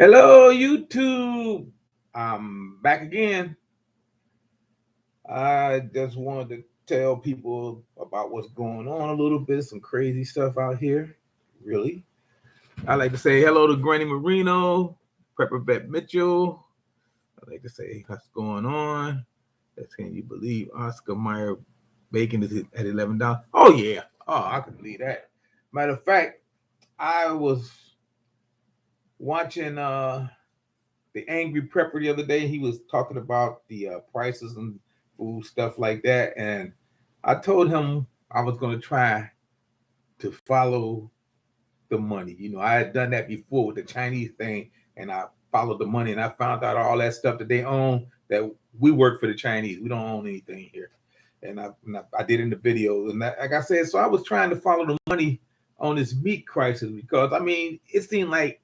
Hello, YouTube. I'm back again. I just wanted to tell people about what's going on a little bit, some crazy stuff out here. Really. I like to say hello to Granny Marino, Prepper Vet Mitchell. I like to say what's going on. Can you believe Oscar Mayer bacon is at $11? Oh yeah. Oh, I can believe that. Matter of fact, I was watching the Angry Prepper the other day. He was talking about the prices and food stuff like that, and I told him I was going to try to follow the money. I had done that before with the Chinese thing, and I followed the money, and I found out all that stuff that they own. That we work for the Chinese. We don't own anything here, and I did in the video, and that, like I said, so I was trying to follow the money on this meat crisis because I mean it seemed like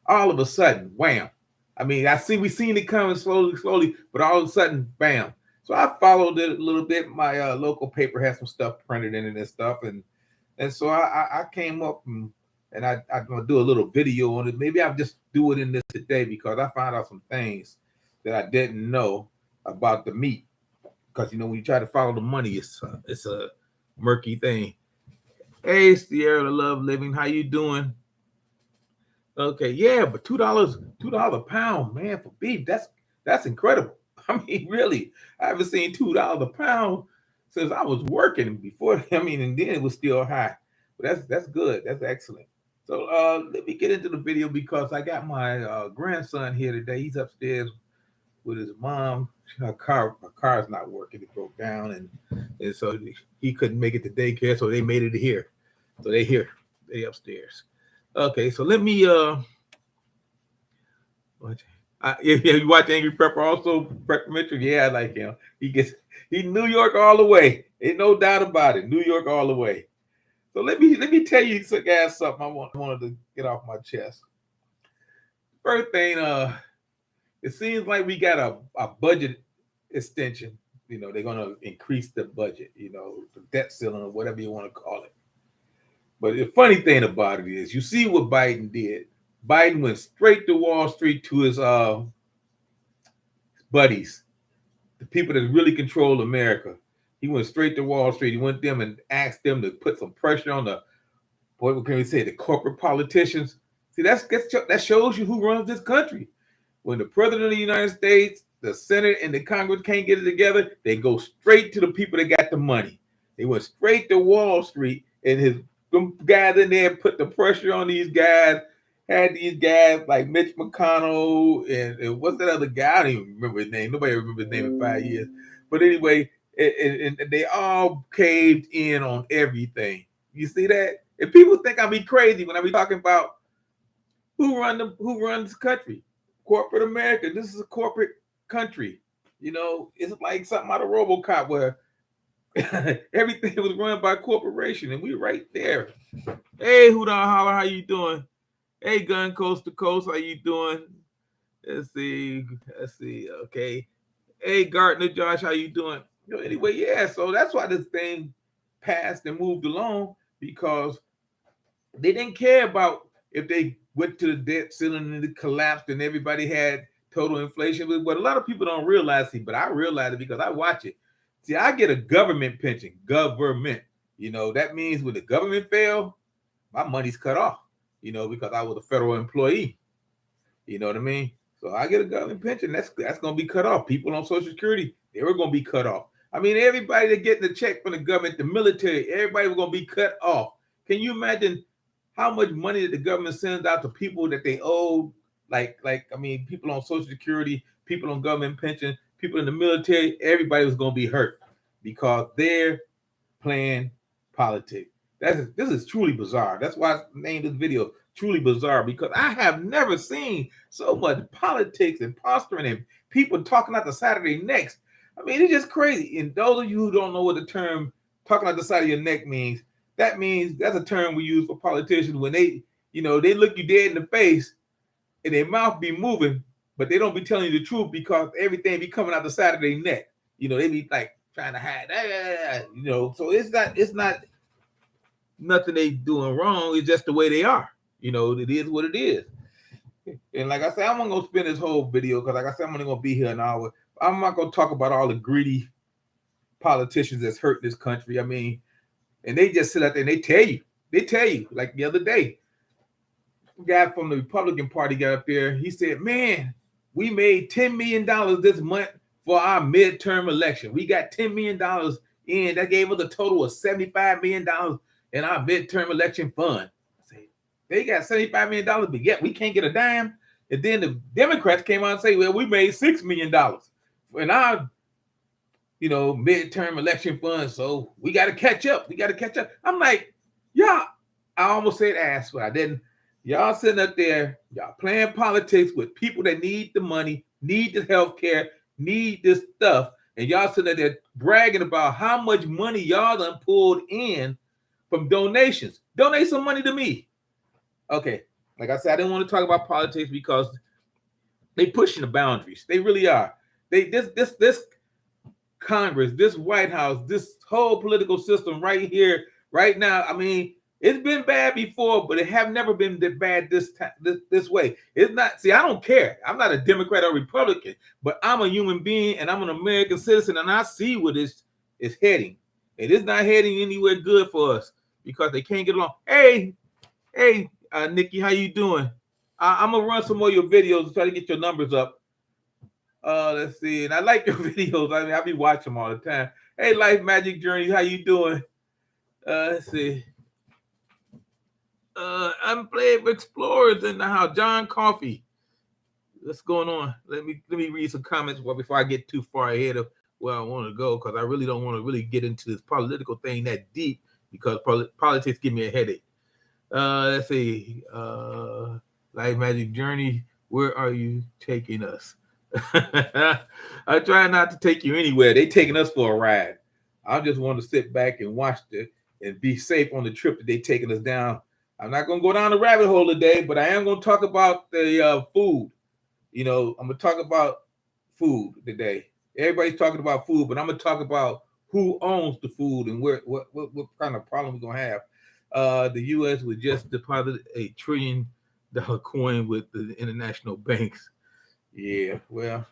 all of a sudden, wham. I mean, we seen it coming slowly, but all of a sudden, bam. So I followed it a little bit. My local paper had some stuff printed in it and stuff, and so I came up and I'm gonna do a little video on it. Maybe I'll just do it in this today because I found out some things that I didn't know about the meat. Because when you try to follow the money, it's a murky thing. Hey, Sierra Love Living, how you doing? Okay, yeah, but $2 a pound, man, for beef. That's incredible. I mean, really, I haven't seen $2 a pound since I was working before. I mean, and then it was still high. But that's good. That's excellent. So let me get into the video because I got my grandson here today. He's upstairs with his mom. Her car's not working. It broke down, and so he couldn't make it to daycare. So they made it here. So they here. They upstairs. Okay, so let me watch. Yeah, you watch Angry Prepper also, Prepper Mitchell. Yeah, I like him. He New York all the way. Ain't no doubt about it. New York all the way. So let me tell you guys something wanted to get off my chest. First thing, it seems like we got a budget extension. They're gonna increase the budget. The debt ceiling or whatever you want to call it. But the funny thing about it is, you see what Biden did. Biden went straight to Wall Street to his buddies, the people that really control America. He went straight to Wall Street. He went to them and asked them to put some pressure on what can we say, the corporate politicians. See, that shows you who runs this country. When the president of the United States, the Senate, and the Congress can't get it together, they go straight to the people that got the money. They went straight to Wall Street, and them guys in there put the pressure on these guys. Had these guys like Mitch McConnell and what's that other guy? I don't even remember his name. Nobody remember his name in 5 years. But anyway, and they all caved in on everything. You see that? And people think I be crazy when I be talking about who runs this country. Corporate America. This is a corporate country. It's like something out of RoboCop where everything was run by corporation, and we right there. Hey, Hoot Holler, how you doing? Hey, Gun Coast to Coast, how you doing? Let's see. Let's see. Okay. Hey, Gardner Josh, how you doing? Anyway, yeah. So that's why this thing passed and moved along because they didn't care about if they went to the debt ceiling and it collapsed and everybody had total inflation. But what a lot of people don't realize, but I realize it because I watch it. See, I get a government pension. Government. That means when the government fail, my money's cut off. Because I was a federal employee. You know what I mean? So I get a government pension. That's gonna be cut off. People on Social Security, they were gonna be cut off. I mean, everybody that getting the check from the government, the military, everybody was gonna be cut off. Can you imagine how much money that the government sends out to people that they owe? I mean, people on Social Security, people on government pension, people in the military, everybody was gonna be hurt because they're playing politics. This is truly bizarre. That's why I named this video truly bizarre because I have never seen so much politics and posturing and people talking out the side of their necks. I mean, it's just crazy. And those of you who don't know what the term talking out the side of your neck means, that means that's a term we use for politicians when they look you dead in the face and their mouth be moving, but they don't be telling you the truth because everything be coming out the side of their neck. They be like trying to hide. So it's not nothing they doing wrong. It's just the way they are. It is what it is. And like I said, I'm not gonna spend this whole video because, like I said, I'm only gonna be here an hour. I'm not gonna talk about all the greedy politicians that's hurt this country. I mean, and they just sit out there and they tell you, like the other day, a guy from the Republican Party got up there. He said, "Man, we made $10 million this month for our midterm election. We got $10 million in. That gave us a total of $75 million in our midterm election fund." I say, they got $75 million, but yet we can't get a dime. And then the Democrats came out and say, "Well, we made $6 million in our midterm election fund, so we got to catch up. We got to catch up." I'm like, y'all, I almost said ass, but I didn't. Y'all sitting up there, y'all playing politics with people that need the money, need the health care, need this stuff, and y'all sitting there bragging about how much money y'all done pulled in from donations. Donate some money to me. Okay, like I said, I didn't want to talk about politics because they pushing the boundaries. They really are. This Congress, this White House, this whole political system right here, right now. I mean, it's been bad before, but it have never been that bad this way. It's not. See, I don't care. I'm not a Democrat or Republican, but I'm a human being and I'm an American citizen, and I see where this is heading. It is not heading anywhere good for us because they can't get along. Hey, Nikki, how you doing? I'm gonna run some more of your videos to try to get your numbers up. Let's see. And I like your videos. I mean, I be watching them all the time. Hey, Life Magic Journey, how you doing? Let's see. I'm playing Explorers in the house. John Coffee. What's going on? Let me read some comments before I get too far ahead of where I want to go, because I really don't want to really get into this political thing that deep because politics give me a headache. Let's see. Life Magic Journey, where are you taking us? I try not to take you anywhere. They taking us for a ride. I just want to sit back and watch it and be safe on the trip that they taking us down. I'm not going to go down the rabbit hole today, but I am going to talk about the food. I'm going to talk about food today. Everybody's talking about food, but I'm going to talk about who owns the food and what kind of problem we're going to have. The U.S. would just deposit $1 trillion coin with the international banks. Yeah, well,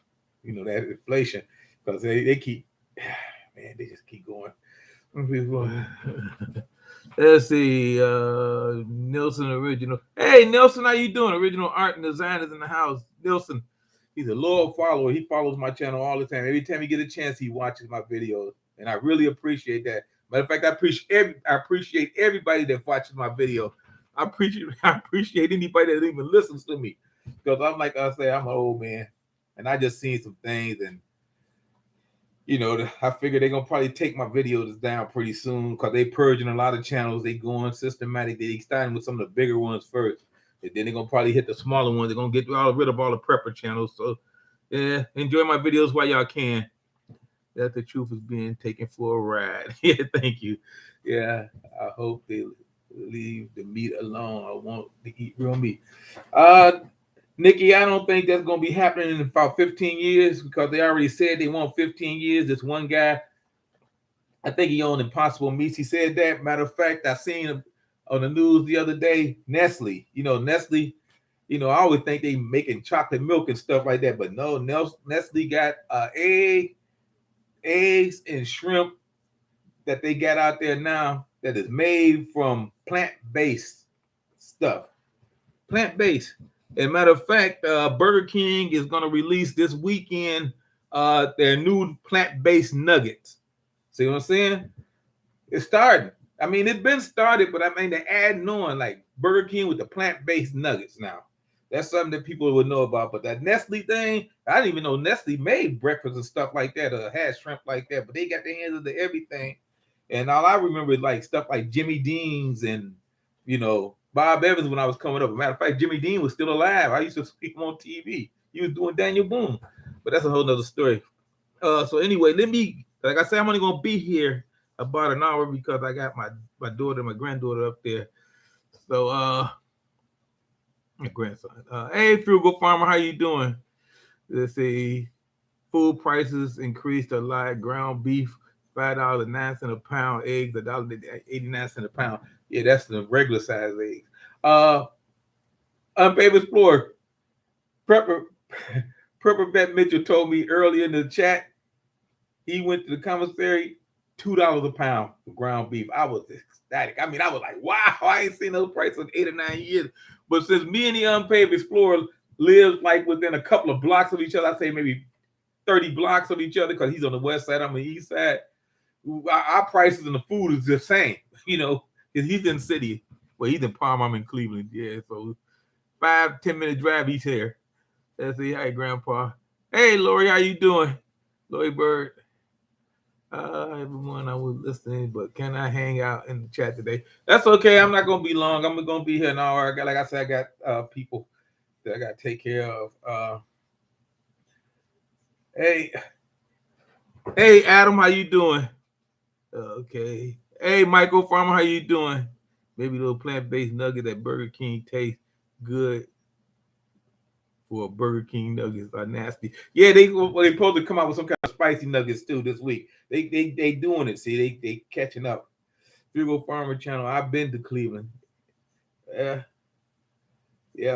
that inflation, because they keep, man, they just keep going. Let's see, Nelson Original. Hey, Nelson, how you doing? Original Art and Design is in the house. Nelson, he's a loyal follower. He follows my channel all the time. Every time he get a chance, he watches my videos, and I really appreciate that. Matter of fact, I appreciate everybody that watches my video. I appreciate anybody that even listens to me. Because I'm like I say, I'm an old man, and I just seen some things, and I figure they're gonna probably take my videos down pretty soon because they purging a lot of channels. They going systematic. They starting with some of the bigger ones first, and then they're gonna probably hit the smaller ones. They're gonna get rid of all the prepper channels. So yeah, enjoy my videos while y'all can. That the truth is being taken for a ride. Yeah, thank you. Yeah, I hope they leave the meat alone. I want to eat real meat. Nikki, I don't think that's going to be happening in about 15 years because they already said they want 15 years. This one guy, I think he owned Impossible Meats. He said that. Matter of fact, I seen him on the news the other day. Nestle, Nestle, I always think they making chocolate milk and stuff like that, but no, Nestle got eggs and shrimp that they got out there now that is made from plant-based stuff. Plant-based. As a matter of fact, Burger King is going to release this weekend their new plant-based nuggets. See what I'm saying? It's starting. I mean, it's been started, but I mean, they're adding on like Burger King with the plant-based nuggets now. That's something that people would know about. But that Nestle thing, I didn't even know Nestle made breakfast and stuff like that or had shrimp like that. But they got their hands into everything. And all I remember is like stuff like Jimmy Dean's and, Bob Evans when I was coming up. As a matter of fact, Jimmy Dean was still alive. I used to see him on TV. He was doing Daniel Boone. But that's a whole nother story. So anyway, like I said, I'm only going to be here about an hour because I got my daughter, my granddaughter up there. So, my grandson. Hey, Frugal Farmer, how you doing? Let's see. Food prices increased a lot. Ground beef, $5.09 a pound. Eggs, $1.89 a pound. Yeah, that's the regular size eggs. Unpaid Explorer. Prepper Prepper Vet Mitchell told me earlier in the chat he went to the commissary, $2 a pound for ground beef. I was ecstatic. I mean, I was like, wow, I ain't seen those prices in 8 or 9 years. But since me and the Unpaved Explorer live like within a couple of blocks of each other, I say maybe 30 blocks of each other, because he's on the west side, I'm on the east side. Our prices and the food is the same, because he's in the city. Well, he's in Palm, I'm in Cleveland. Yeah, so 5-10 minute drive each here. Let's see. Hi, Grandpa. Hey, Lori, how you doing? Lori Bird. Everyone, I was listening, but can I hang out in the chat today? That's okay. I'm not gonna be long. I'm gonna be here an hour. Like I said, I got people that I gotta take care of. Hey, Adam, how you doing? Okay. Hey, Michael Farmer, how you doing? Maybe a little plant-based nugget at Burger King tastes good. For Burger King nuggets are nasty. Yeah, they supposed to come out with some kind of spicy nuggets too this week. They doing it. See, they catching up. Frigo Farmer Channel. I've been to Cleveland. Yeah.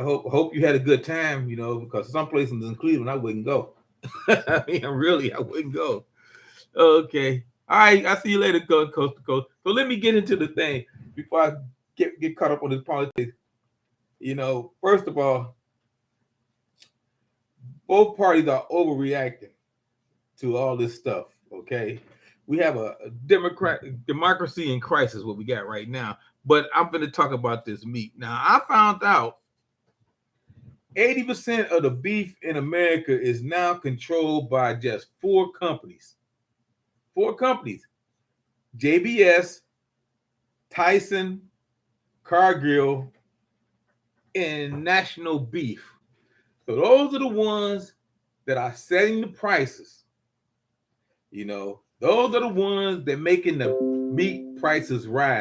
Hope you had a good time. Because some places in Cleveland I wouldn't go. I mean, really, I wouldn't go. Okay. All right. I see you later, coast to coast. So let me get into the thing before I get caught up on this politics. First of all, both parties are overreacting to all this stuff. Okay, we have a democracy in crisis. What we got right now, but I'm going to talk about this meat. Now, I found out 80% of the beef in America is now controlled by just 4 companies. 4 companies: JBS, Tyson, Cargill, and National Beef. So those are the ones that are setting the prices. Those are the ones that making the meat prices rise.